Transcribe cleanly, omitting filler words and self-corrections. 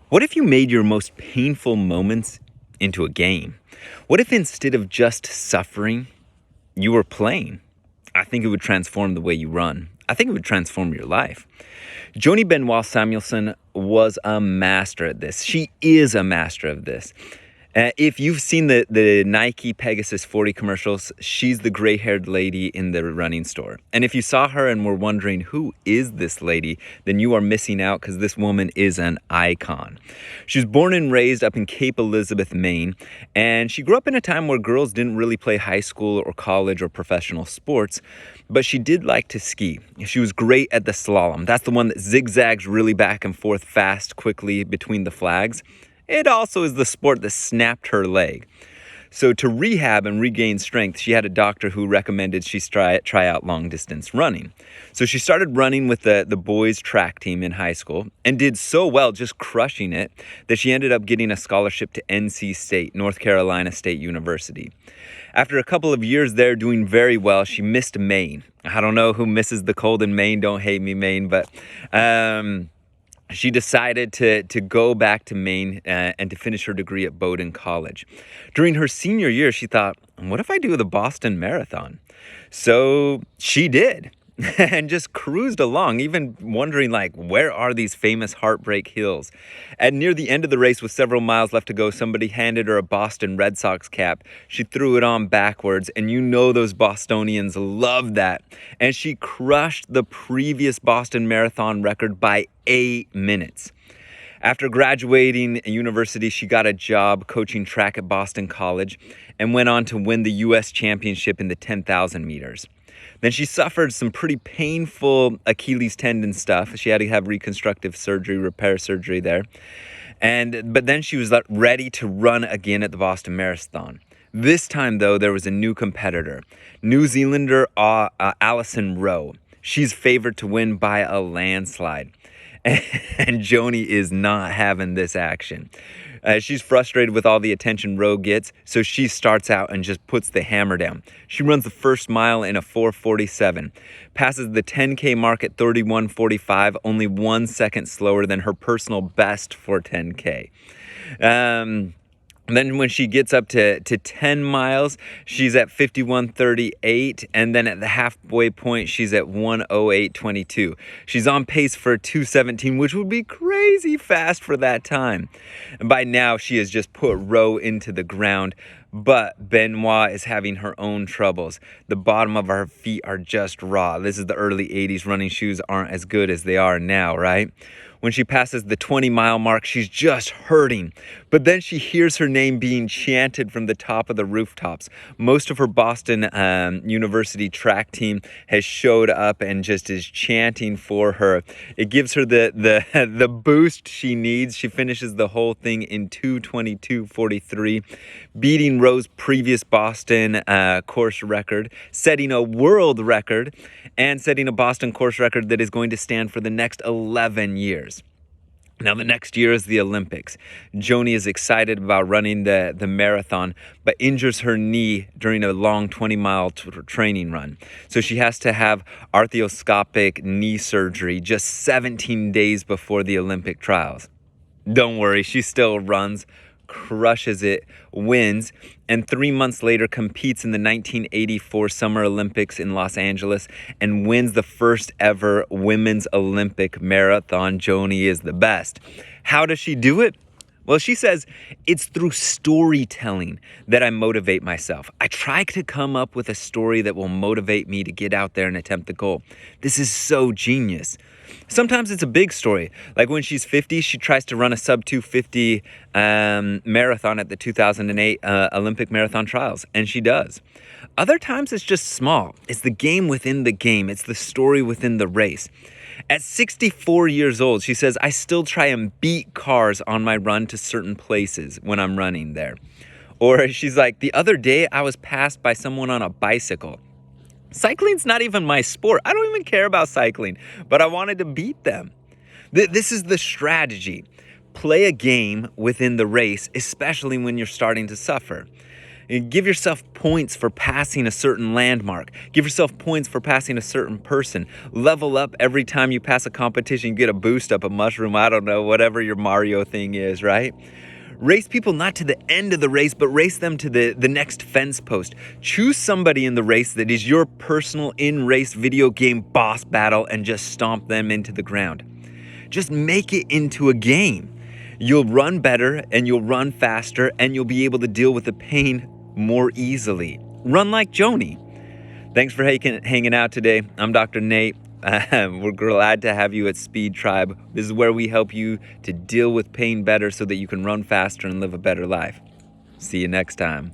What if you made your most painful moments into a game? What if instead of just suffering, you were playing? I think it would transform the way you run. I think it would transform your life. Joanie Benoit Samuelson was a master at this. She is a master of this. If you've seen the Nike Pegasus 40 commercials, she's the gray-haired lady in the running store. And if you saw her and were wondering, who is this lady, then you are missing out because this woman is an icon. She was born and raised up in Cape Elizabeth, Maine, and she grew up in a time where girls didn't really play high school or college or professional sports, but she did like to ski. She was great at the slalom. That's the one that zigzags really back and forth fast, quickly between the flags. It also is the sport that snapped her leg. So to rehab and regain strength, she had a doctor who recommended she try out long distance running. So she started running with the boys track team in high school and did so well, just crushing it, that she ended up getting a scholarship to NC State, North Carolina State University. After a couple of years there doing very well, she missed Maine. I don't know who misses the cold in Maine. Don't hate me, Maine, but she decided to go back to Maine and to finish her degree at Bowdoin College. During her senior year, she thought, what if I do the Boston Marathon? So she did. And just cruised along, even wondering, where are these famous Heartbreak Hills? And near the end of the race, with several miles left to go, somebody handed her a Boston Red Sox cap. She threw it on backwards, and you know those Bostonians love that. And she crushed the previous Boston Marathon record by 8 minutes. After graduating university, she got a job coaching track at Boston College and went on to win the U.S. championship in the 10,000 meters. Then she suffered some pretty painful Achilles tendon stuff. She had to have reconstructive surgery, repair surgery there. But then she was ready to run again at the Boston Marathon. This time, though, there was a new competitor, New Zealander Alison Rowe. She's favored to win by a landslide. And Joanie is not having this action. She's frustrated with all the attention Rowe gets, so she starts out and just puts the hammer down. She runs the first mile in a 4:47, passes the 10K mark at 31:45, only 1 second slower than her personal best for 10K. Then when she gets up to 10 miles, she's at 51:38, and then at the halfway point, she's at 1:08:22. She's on pace for 2:17, which would be crazy fast for that time. And by now, she has just put Rowe into the ground, but Benoit is having her own troubles. The bottom of her feet are just raw. This is the early 80s. Running shoes aren't as good as they are now, right? When she passes the 20-mile mark, she's just hurting. But then she hears her name being chanted from the top of the rooftops. Most of her Boston University track team has showed up and just is chanting for her. It gives her the boost she needs. She finishes the whole thing in 2:22:43, beating Rowe's previous Boston course record, setting a world record, and setting a Boston course record that is going to stand for the next 11 years. Now, the next year is the Olympics. Joanie is excited about running the marathon, but injures her knee during a long 20-mile training run. So she has to have arthroscopic knee surgery just 17 days before the Olympic trials. Don't worry, she still runs, crushes it, wins, and 3 months later competes in the 1984 Summer Olympics in Los Angeles and wins the first ever women's Olympic marathon. Joanie is the best. How does she do it? Well, she says, it's through storytelling that I motivate myself. I try to come up with a story that will motivate me to get out there and attempt the goal. This is so genius. Sometimes it's a big story. Like when she's 50, she tries to run a sub 250 marathon at the 2008 Olympic marathon trials, and she does. Other times it's just small. It's the game within the game. It's the story within the race. At 64 years old, she says, I still try and beat cars on my run to certain places when I'm running there. Or she's like, the other day I was passed by someone on a bicycle. Cycling's not even my sport. I don't even care about cycling, but I wanted to beat them. This is the strategy. Play a game within the race, especially when you're starting to suffer. And give yourself points for passing a certain landmark. Give yourself points for passing a certain person. Level up every time you pass a competition. You get a boost up, a mushroom, I don't know, whatever your Mario thing is, right? Race people not to the end of the race, but race them to the next fence post. Choose somebody in the race that is your personal in-race video game boss battle and just stomp them into the ground. Just make it into a game. You'll run better and you'll run faster and you'll be able to deal with the pain more easily. Run like Joanie. Thanks for hanging out today. I'm Dr. Nate. We're glad to have you at Speed Tribe. This is where we help you to deal with pain better so that you can run faster and live a better life. See you next time.